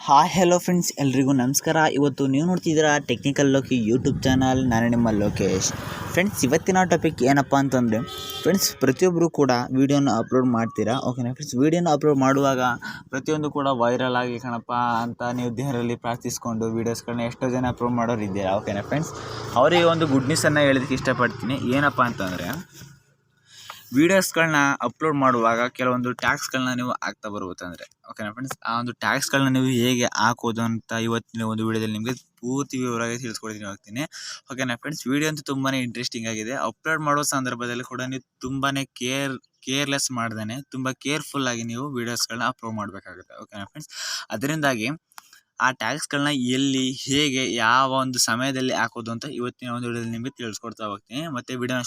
Hi hello friends, ಎಲ್ರಿಗೂ ನಮಸ್ಕಾರ. ಇವತ್ತು ನೀವು ನೋಡ್ತಿದ್ದೀರಾ ಟೆಕ್ನಿಕಲ್ ಲೋಕಿ ಯೂಟ್ಯೂಬ್ ಚಾನಲ್. ನಾನು ನಿಮ್ಮ ಲೋಕೇಶ್. ಫ್ರೆಂಡ್ಸ್, ಇವತ್ತಿನ ಟಾಪಿಕ್ ಏನಪ್ಪ ಅಂತಂದರೆ ಫ್ರೆಂಡ್ಸ್, ಪ್ರತಿಯೊಬ್ಬರು ಕೂಡ ವೀಡಿಯೋನ ಅಪ್ಲೋಡ್ ಮಾಡ್ತೀರಾ. ಓಕೆನಾ ಫ್ರೆಂಡ್ಸ್, ವೀಡಿಯೋನ ಅಪ್ಲೋಡ್ ಮಾಡುವಾಗ ಪ್ರತಿಯೊಂದು ಕೂಡ ವೈರಲ್ ಆಗಿ ಕಣಪ್ಪ ಅಂತ ನೀವು ದೇಹರಲ್ಲಿ ಪ್ರಾರ್ಥಿಸ್ಕೊಂಡು ವೀಡಿಯೋಸ್ಗಳನ್ನ ಎಷ್ಟೋ ಜನ ಅಪ್ಲೋಡ್ ಮಾಡೋರು ಇದ್ದೀರಾ. ಓಕೆನಾ ಫ್ರೆಂಡ್ಸ್, ಅವರಿಗೆ ಒಂದು ಗುಡ್ ನ್ಯೂಸನ್ನು ಹೇಳೋದಕ್ಕೆ ಇಷ್ಟಪಡ್ತೀನಿ. ಏನಪ್ಪ ಅಂತಂದರೆ, ವೀಡಿಯೋಸ್ಗಳನ್ನ ಅಪ್ಲೋಡ್ ಮಾಡುವಾಗ ಕೆಲವೊಂದು ಟ್ಯಾಗ್ಸ್ಗಳನ್ನ ನೀವು ಹಾಕ್ತಾ ಬರ್ಬೇಕಂದ್ರೆ, ಓಕೆನಾ ಫ್ರೆಂಡ್ಸ್, ಆ ಒಂದು ಟ್ಯಾಗ್ಸ್ಗಳನ್ನ ನೀವು ಹೇಗೆ ಹಾಕೋದು ಅಂತ ಇವತ್ತಿನ ಒಂದು ವೀಡಿಯೋದಲ್ಲಿ ನಿಮಗೆ ಪೂರ್ತಿ ವಿವರವಾಗಿ ತಿಳಿಸ್ಕೊಡ್ತೀನಿ ಹೋಗ್ತೀನಿ. ಓಕೆನಾ ಫ್ರೆಂಡ್ಸ್, ವೀಡಿಯೋ ಅಂತೂ ತುಂಬಾ ಇಂಟ್ರೆಸ್ಟಿಂಗ್ ಆಗಿದೆ. ಅಪ್ಲೋಡ್ ಮಾಡೋ ಸಂದರ್ಭದಲ್ಲಿ ಕೂಡ ನೀವು ತುಂಬಾ ಕೇರ್ಲೆಸ್ ಮಾಡ್ದೇ ತುಂಬ ಕೇರ್ಫುಲ್ ಆಗಿ ನೀವು ವೀಡಿಯೋಸ್ಗಳನ್ನ ಅಪ್ಲೋಡ್ ಮಾಡಬೇಕಾಗುತ್ತೆ. ಓಕೆನಾ ಫ್ರೆಂಡ್ಸ್, ಅದರಿಂದಾಗಿ ಆ ಟ್ಯಾಗ್ಸ್ಗಳನ್ನ ಎಲ್ಲಿ, ಹೇಗೆ, ಯಾವ ಒಂದು ಸಮಯದಲ್ಲಿ ಹಾಕೋದು ಅಂತ ಇವತ್ತಿನ ಒಂದು ವಿಡಿಯೋದಲ್ಲಿ ನಿಮಗೆ ತಿಳಿಸ್ಕೊಡ್ತಾ ಹೋಗ್ತೀನಿ. ಮತ್ತು ವಿಡಿಯೋನ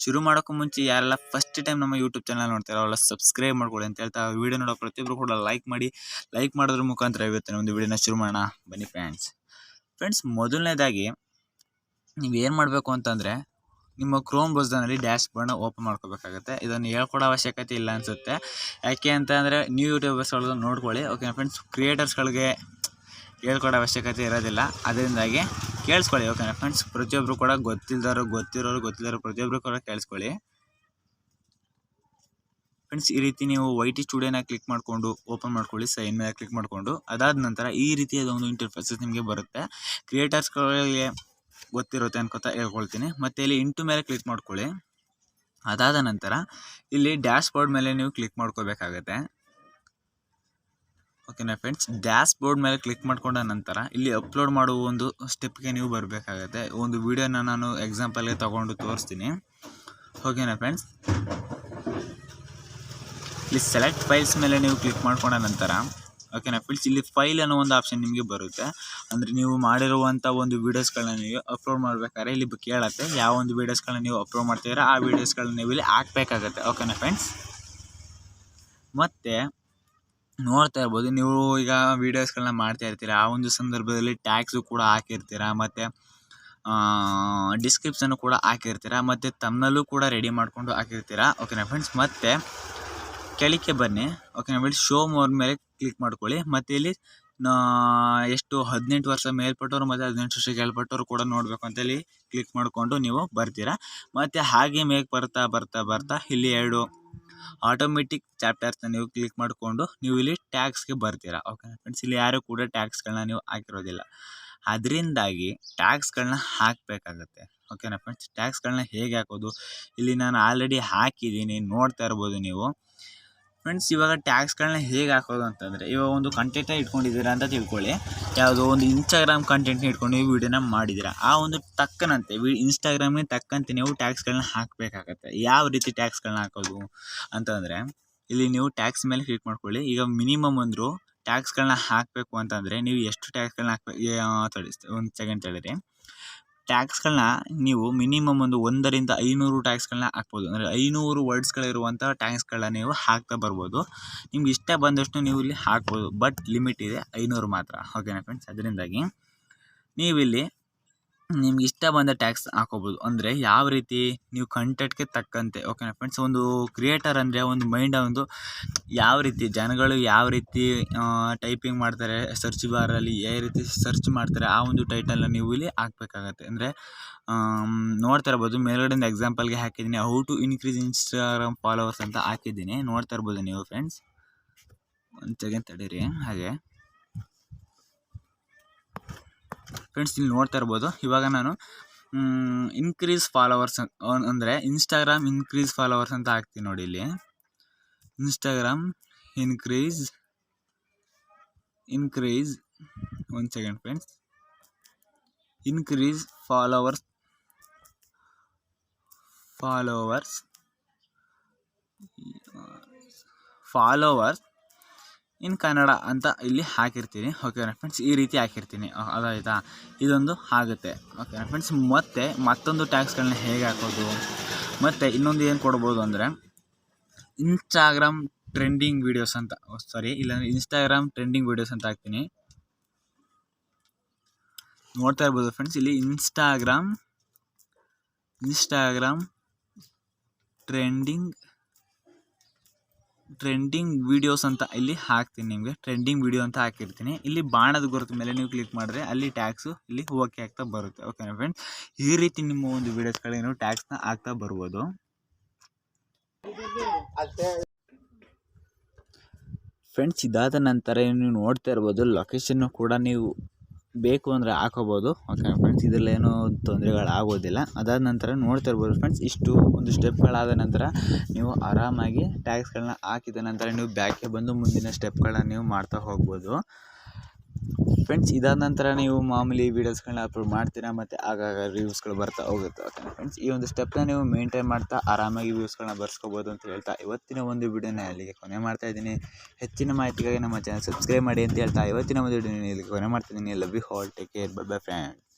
ಶುರು ಮಾಡೋಕ್ಕೂ ಮುಂಚೆ ಯಾರೆಲ್ಲ ಫಸ್ಟ್ ಟೈಮ್ ನಮ್ಮ ಯೂಟ್ಯೂಬ್ ಚಾನಲ್ ನೋಡ್ತಾರೆ ಅವರೆಲ್ಲ ಸಬ್ಸ್ಕ್ರೈಬ್ ಮಾಡ್ಕೊಳ್ಳಿ ಅಂತ ಹೇಳ್ತಾ, ವಿಡಿಯೋ ನೋಡೋ ಪ್ರತಿಯೊಬ್ಬರು ಕೂಡ ಲೈಕ್ ಮಾಡೋದ್ರ ಮುಖಾಂತರ ಇವತ್ತಿನ ಒಂದು ವಿಡಿಯೋನ ಶುರು ಮಾಡೋಣ ಬನ್ನಿ ಫ್ರೆಂಡ್ಸ್. ಮೊದಲನೇದಾಗಿ ನೀವೇನು ಮಾಡಬೇಕು ಅಂತಂದರೆ, ನಿಮ್ಮ ಕ್ರೋಮ್ ಬ್ರೌಸರ್ನಲ್ಲಿ ಡ್ಯಾಶ್ ಬೋರ್ಡ್ನ ಓಪನ್ ಮಾಡ್ಕೋಬೇಕಾಗುತ್ತೆ. ಇದನ್ನು ಹೇಳ್ಕೊಡೋ ಅವಶ್ಯಕತೆ ಇಲ್ಲ ಅನಿಸುತ್ತೆ. ಯಾಕೆ ಅಂತ ಅಂದರೆ ನ್ಯೂ ಯೂಟ್ಯೂಬರ್ಸ್ಗಳು ನೋಡ್ಕೊಳ್ಳಿ. ಓಕೆ ಫ್ರೆಂಡ್ಸ್, ಕ್ರಿಯೇಟರ್ಸ್ಗಳಿಗೆ ಹೇಳ್ಕೊಡೋ ಅವಶ್ಯಕತೆ ಇರೋದಿಲ್ಲ, ಅದರಿಂದಾಗಿ ಕೇಳಿಸ್ಕೊಳ್ಳಿ. ಓಕೆನಾ ಫ್ರೆಂಡ್ಸ್, ಪ್ರತಿಯೊಬ್ಬರು ಕೂಡ ಗೊತ್ತಿರೋರು ಪ್ರತಿಯೊಬ್ಬರು ಕೂಡ ಕೇಳಿಸ್ಕೊಳ್ಳಿ. ಫ್ರೆಂಡ್ಸ್, ಈ ರೀತಿ ನೀವು YT ಸ್ಟುಡಿಯೋನ ಕ್ಲಿಕ್ ಮಾಡಿಕೊಂಡು ಓಪನ್ ಮಾಡ್ಕೊಳ್ಳಿ. ಸೈನ್ ಮೇಲೆ ಕ್ಲಿಕ್ ಮಾಡಿಕೊಂಡು ಅದಾದ ನಂತರ ಈ ರೀತಿಯಾದ ಒಂದು ಇಂಟರ್ಫೇಸಸ್ ನಿಮಗೆ ಬರುತ್ತೆ. ಕ್ರಿಯೇಟರ್ಸ್ಗಳಿಗೆ ಗೊತ್ತಿರುತ್ತೆ ಅನ್ಕೋತಾ ಹೇಳ್ಕೊಳ್ತೀನಿ. ಮತ್ತು ಇಲ್ಲಿ ಇಂಟು ಮೇಲೆ ಕ್ಲಿಕ್ ಮಾಡ್ಕೊಳ್ಳಿ. ಅದಾದ ನಂತರ ಇಲ್ಲಿ ಡ್ಯಾಶ್ ಬೋರ್ಡ್ ಮೇಲೆ ನೀವು ಕ್ಲಿಕ್ ಮಾಡ್ಕೋಬೇಕಾಗತ್ತೆ. ಓಕೆನಾ ಫ್ರೆಂಡ್ಸ್, ಡ್ಯಾಶ್ ಬೋರ್ಡ್ ಮೇಲೆ ಕ್ಲಿಕ್ ಮಾಡ್ಕೊಂಡ ನಂತರ ಇಲ್ಲಿ ಅಪ್ಲೋಡ್ ಮಾಡುವ ಒಂದು ಸ್ಟೆಪ್ಗೆ ನೀವು ಬರಬೇಕಾಗತ್ತೆ. ಒಂದು ವಿಡಿಯೋನ ನಾನು ಎಕ್ಸಾಂಪಲ್ಗೆ ತೊಗೊಂಡು ತೋರಿಸ್ತೀನಿ. ಓಕೆನಾ ಫ್ರೆಂಡ್ಸ್, ಇಲ್ಲಿ ಸೆಲೆಕ್ಟ್ ಫೈಲ್ಸ್ ಮೇಲೆ ನೀವು ಕ್ಲಿಕ್ ಮಾಡ್ಕೊಂಡ ನಂತರ, ಓಕೆನಾ ಫ್ರೆಂಡ್ಸ್, ಇಲ್ಲಿ ಫೈಲ್ ಅನ್ನೋ ಒಂದು ಆಪ್ಷನ್ ನಿಮಗೆ ಬರುತ್ತೆ. ಅಂದರೆ ನೀವು ಮಾಡಿರುವಂಥ ಒಂದು ವೀಡಿಯೋಸ್ಗಳನ್ನ ನೀವು ಅಪ್ಲೋಡ್ ಮಾಡಬೇಕಾದ್ರೆ ಇಲ್ಲಿ ಕೇಳುತ್ತೆ ಯಾವ ಒಂದು ವೀಡಿಯೋಸ್ಗಳನ್ನ ನೀವು ಅಪ್ಲೋಡ್ ಮಾಡ್ತಿದ್ದೀರಾ ಆ ವೀಡಿಯೋಸ್ಗಳನ್ನ ನೀವು ಇಲ್ಲಿ ಹಾಕಬೇಕಾಗತ್ತೆ. ಓಕೆನಾ ಫ್ರೆಂಡ್ಸ್, ಮತ್ತು ನೋಡ್ತಾ ಇರ್ಬೋದು, ನೀವು ಈಗ ವೀಡಿಯೋಸ್ಗಳನ್ನ ಮಾಡ್ತಾ ಇರ್ತೀರ, ಆ ಒಂದು ಸಂದರ್ಭದಲ್ಲಿ ಟ್ಯಾಗ್ಸು ಕೂಡ ಹಾಕಿರ್ತೀರ, ಮತ್ತು ಡಿಸ್ಕ್ರಿಪ್ಷನ್ನು ಕೂಡ ಹಾಕಿರ್ತೀರ, ಮತ್ತು ತಮ್ಮನಲ್ಲೂ ಕೂಡ ರೆಡಿ ಮಾಡಿಕೊಂಡು ಹಾಕಿರ್ತೀರ. ಓಕೆನಾ ಫ್ರೆಂಡ್ಸ್, ಮತ್ತು ಕೆಳಕ್ಕೆ ಬನ್ನಿ. ಓಕೆನಾ ಫ್ರೆಂಡ್ಸ್, ಶೋ ಮೋರ್ ಮೇಲೆ ಕ್ಲಿಕ್ ಮಾಡ್ಕೊಳ್ಳಿ. ಮತ್ತು ಇಲ್ಲಿ ಎಷ್ಟು 18 ವರ್ಷ ಮೇಲ್ಪಟ್ಟವರು ಮತ್ತು 18 ವರ್ಷ ಕೆಳಪಟ್ಟವರು ಕೂಡ ನೋಡಬೇಕು ಅಂತ ಇಲ್ಲಿ ಕ್ಲಿಕ್ ಮಾಡಿಕೊಂಡು ನೀವು ಬರ್ತೀರಾ. ಮತ್ತು ಹಾಗೆ ಮೇಗೆ ಬರ್ತಾ ಇಲ್ಲಿ 2 ಆಟೋಮೆಟಿಕ್ ಚಾಪ್ಟರ್ಸ್ನ ನೀವು ಕ್ಲಿಕ್ ಮಾಡಿಕೊಂಡು ನೀವು ಇಲ್ಲಿ ಟ್ಯಾಗ್ಸ್ಗೆ ಬರ್ತೀರಾ. ಓಕೆನಾ ಫ್ರೆಂಡ್ಸ್, ಇಲ್ಲಿ ಯಾರು ಕೂಡ ಟ್ಯಾಗ್ಸ್ಗಳನ್ನ ನೀವು ಹಾಕಿರೋದಿಲ್ಲ, ಅದರಿಂದಾಗಿ ಟ್ಯಾಗ್ಸ್ಗಳನ್ನ ಹಾಕಬೇಕಾಗತ್ತೆ. ಓಕೆನಾ ಫ್ರೆಂಡ್ಸ್, ಟ್ಯಾಗ್ಸ್ಗಳನ್ನ ಹೇಗೆ ಹಾಕೋದು ಇಲ್ಲಿ ನಾನು ಆಲ್ರೆಡಿ ಹಾಕಿದ್ದೀನಿ, ನೋಡ್ತಾ ಇರ್ಬೋದು ನೀವು. ಫ್ರೆಂಡ್ಸ್, ಇವಾಗ ಟ್ಯಾಗ್ಸ್ಗಳನ್ನ ಹೇಗೆ ಹಾಕೋದು ಅಂತಂದರೆ, ಇವಾಗ ಒಂದು ಕಂಟೆಂಟ್ನ ಇಟ್ಕೊಂಡಿದ್ದೀರಾ ಅಂತ ತಿಳ್ಕೊಳ್ಳಿ. ಯಾವುದೋ ಒಂದು ಇನ್ಸ್ಟಾಗ್ರಾಮ್ ಕಂಟೆಂಟ್ನ ಇಟ್ಕೊಂಡು ನೀವು ವೀಡಿಯೋನ ಮಾಡಿದ್ದೀರಾ, ಆ ಒಂದು ತಕ್ಕನಂತೆ ಇನ್ಸ್ಟಾಗ್ರಾಮ್ಗೆ ತಕ್ಕಂತೆ ನೀವು ಟ್ಯಾಗ್ಸ್ಗಳನ್ನ ಹಾಕಬೇಕಾಗತ್ತೆ. ಯಾವ ರೀತಿ ಟ್ಯಾಗ್ಸ್ಗಳನ್ನ ಹಾಕೋದು ಅಂತಂದರೆ, ಇಲ್ಲಿ ನೀವು ಟ್ಯಾಗ್ಸ್ ಮೇಲೆ ಕ್ಲಿಕ್ ಮಾಡ್ಕೊಳ್ಳಿ. ಈಗ ಮಿನಿಮಮ್ ಅಂದರು ಟ್ಯಾಗ್ಸ್ಗಳನ್ನ ಹಾಕಬೇಕು ಅಂತಂದರೆ ನೀವು ಎಷ್ಟು ಟ್ಯಾಗ್ಸ್ಗಳನ್ನ ಒಂದು ಸೆಕೆಂಡ್ ತಡೀರಿ. ಟ್ಯಾಗ್ಸ್ಗಳನ್ನ ನೀವು ಮಿನಿಮಮ್ ಒಂದು 100 ರಿಂದ 500 ಟ್ಯಾಗ್ಸ್ಗಳನ್ನ ಹಾಕ್ಬೋದು. ಅಂದರೆ 500 ವರ್ಡ್ಸ್ಗಳಿರುವಂಥ ಟ್ಯಾಗ್ಸ್ಗಳನ್ನ ನೀವು ಹಾಕ್ತಾ ಬರ್ಬೋದು. ನಿಮ್ಗೆ ಇಷ್ಟ ಬಂದಷ್ಟು ನೀವು ಇಲ್ಲಿ ಹಾಕ್ಬೋದು, ಬಟ್ ಲಿಮಿಟ್ ಇದೆ 500 ಮಾತ್ರ. ಓಕೆನಾ ಫ್ರೆಂಡ್ಸ್, ಅದರಿಂದಾಗಿ ನೀವಿಲ್ಲಿ ನಿಮ್ಗೆ ಇಷ್ಟ ಬಂದ ಟ್ಯಾಗ್ಸ್ ಹಾಕೋಬೋದು. ಅಂದರೆ ಯಾವ ರೀತಿ ನೀವು ಕಂಟೆಂಟ್ಗೆ ತಕ್ಕಂತೆ. ಓಕೆನಾ ಫ್ರೆಂಡ್ಸ್, ಒಂದು ಕ್ರಿಯೇಟರ್ ಅಂದರೆ ಒಂದು ಮೈಂಡ್, ಒಂದು ಯಾವ ರೀತಿ ಜನಗಳು ಯಾವ ರೀತಿ ಟೈಪಿಂಗ್ ಮಾಡ್ತಾರೆ, ಸರ್ಚ್ ಬಾರಲ್ಲಿ ಯಾವ ರೀತಿ ಸರ್ಚ್ ಮಾಡ್ತಾರೆ, ಆ ಒಂದು ಟೈಟಲ್ನ ನೀವು ಇಲ್ಲಿ ಹಾಕಬೇಕಾಗತ್ತೆ. ಅಂದರೆ ನೋಡ್ತಾ ಇರ್ಬೋದು, ಮೇಲ್ಗಡೆಯಿಂದ ಎಕ್ಸಾಂಪಲ್ಗೆ ಹಾಕಿದ್ದೀನಿ, how to increase Instagram followers ಅಂತ ಹಾಕಿದ್ದೀನಿ. ನೋಡ್ತಾ ಇರ್ಬೋದು ನೀವು ಫ್ರೆಂಡ್ಸ್. ಒಂದು ಸೆಕೆಂಡ್ ತಡೀರಿ. ಹಾಗೆ ಫ್ರೆಂಡ್ಸ್, ಇಲ್ಲಿ ನೋಡ್ತಾ ಇರ್ಬೋದು, ಇವಾಗ ನಾನು ಇನ್ಕ್ರೀಸ್ ಫಾಲೋವರ್ಸ್ ಅಂದರೆ ಇನ್ಸ್ಟಾಗ್ರಾಮ್ ಇನ್ಕ್ರೀಸ್ ಫಾಲೋವರ್ಸ್ ಅಂತ ಹಾಕ್ತೀನಿ ನೋಡಿ. ಇಲ್ಲಿ ಇನ್ಸ್ಟಾಗ್ರಾಮ್ ಇನ್ಕ್ರೀಸ್ ಒಂದು ಸೆಕೆಂಡ್ ಫ್ರೆಂಡ್ಸ್, ಇನ್ಕ್ರೀಸ್ ಫಾಲೋವರ್ಸ್ ಇನ್ ಕನ್ನಡ ಅಂತ ಇಲ್ಲಿ ಹಾಕಿರ್ತೀನಿ. ಓಕೆನಾ ಫ್ರೆಂಡ್ಸ್, ಈ ರೀತಿ ಹಾಕಿರ್ತೀನಿ. ಅದಾಯ್ತಾ, ಇದೊಂದು ಆಗುತ್ತೆ. ಓಕೆನಾ ಫ್ರೆಂಡ್ಸ್, ಮತ್ತೊಂದು ಟ್ಯಾಗ್ಸ್ಗಳನ್ನ ಹೇಗೆ ಹಾಕೋದು, ಮತ್ತು ಇನ್ನೊಂದು ಏನು ಕೊಡ್ಬೋದು ಅಂದರೆ ಇನ್ಸ್ಟಾಗ್ರಾಮ್ ಟ್ರೆಂಡಿಂಗ್ ವೀಡಿಯೋಸ್ ಅಂತ, ಇಲ್ಲಾಂದರೆ ಇನ್ಸ್ಟಾಗ್ರಾಮ್ ಟ್ರೆಂಡಿಂಗ್ ವೀಡಿಯೋಸ್ ಅಂತ ಹಾಕ್ತೀನಿ. ನೋಡ್ತಾ ಇರ್ಬೋದು ಫ್ರೆಂಡ್ಸ್, ಇಲ್ಲಿ ಇನ್ಸ್ಟಾಗ್ರಾಮ್ ಟ್ರೆಂಡಿಂಗ್ ಟ್ರೆಂಡಿಂಗ್ ವೀಡಿಯೋಸ್ ಅಂತ ಇಲ್ಲಿ ಹಾಕ್ತೀನಿ. ನಿಮಗೆ ಟ್ರೆಂಡಿಂಗ್ ವೀಡಿಯೋ ಅಂತ ಹಾಕಿರ್ತೀನಿ. ಇಲ್ಲಿ ಬಾಣದ ಗುರುತು ಮೇಲೆ ನೀವು ಕ್ಲಿಕ್ ಮಾಡಿದ್ರೆ ಅಲ್ಲಿ ಟ್ಯಾಕ್ಸು ಇಲ್ಲಿ ಓಕೆ ಆಗ್ತಾ ಬರುತ್ತೆ. ಓಕೆನಾ ಫ್ರೆಂಡ್ಸ್, ಈ ರೀತಿ ನಿಮ್ಮ ಒಂದು ವೀಡಿಯೋಸ್ಗಳಿಗೆ ನೀವು ಟ್ಯಾಕ್ಸ್ನ ಹಾಕ್ತಾ ಬರ್ಬೋದು. ಫ್ರೆಂಡ್ಸ್, ಇದಾದ ನಂತರ ನೀವು ನೋಡ್ತಾ ಇರ್ಬೋದು ಲೊಕೇಶನ್ನು ಕೂಡ ನೀವು ಬೇಕು ಅಂದರೆ ಹಾಕೋಬೋದು. ಓಕೆ ಫ್ರೆಂಡ್ಸ್, ಇದರಲ್ಲಿ ಏನೂ ತೊಂದರೆಗಳಾಗೋದಿಲ್ಲ. ಅದಾದ ನಂತರ ನೋಡ್ತಾ ಇರ್ಬೋದು ಫ್ರೆಂಡ್ಸ್, ಇಷ್ಟು ಒಂದು ಸ್ಟೆಪ್ಗಳಾದ ನಂತರ ನೀವು ಆರಾಮಾಗಿ ಟ್ಯಾಗ್ಸ್ಗಳನ್ನ ಹಾಕಿದ ನಂತರ ನೀವು ಬ್ಯಾಕ್ಗೆ ಬಂದು ಮುಂದಿನ ಸ್ಟೆಪ್ಗಳನ್ನ ನೀವು ಮಾಡ್ತಾ ಹೋಗ್ಬೋದು. ಫ್ರೆಂಡ್ಸ್, ಇದಾದ ನಂತರ ನೀವು ಮಾಮೂಲಿ ವೀಡಿಯೋಸ್ಗಳನ್ನ ಅಪ್ಲೋಡ್ ಮಾಡ್ತೀರಾ ಮತ್ತು ಆಗಾಗ ರಿವ್ಯೂಸ್ಗಳು ಬರ್ತಾ ಹೋಗುತ್ತೆ. ಓಕೆ ಫ್ರೆಂಡ್ಸ್, ಈ ಒಂದು ಸ್ಟೆಪ್ನ ನೀವು ಮೇಂಟೈನ್ ಮಾಡ್ತಾ ಆರಾಮಾಗಿ ವ್ಯೂಸ್ಗಳನ್ನ ಬರ್ಸ್ಕೋಬೋದು ಅಂತ ಹೇಳ್ತಾ ಇವತ್ತಿನ ಒಂದು ವಿಡಿಯೋನ ಅಲ್ಲಿಗೆ ಕೊನೆ ಮಾಡ್ತಾ ಇದ್ದೀನಿ. ಹೆಚ್ಚಿನ ಮಾಹಿತಿಗಾಗಿ ನಮ್ಮ ಚಾನಲ್ ಸಬ್ಸ್ಕ್ರೈಬ್ ಮಾಡಿ ಅಂತ ಹೇಳ್ತಾ ಇವತ್ತಿನ ಒಂದು ವಿಡಿಯೋನ ಇಲ್ಲಿಗೆ ಕೊನೆ ಮಾಡ್ತಾ ಇದ್ದೀನಿ. Love you all, take care, bye bye friends.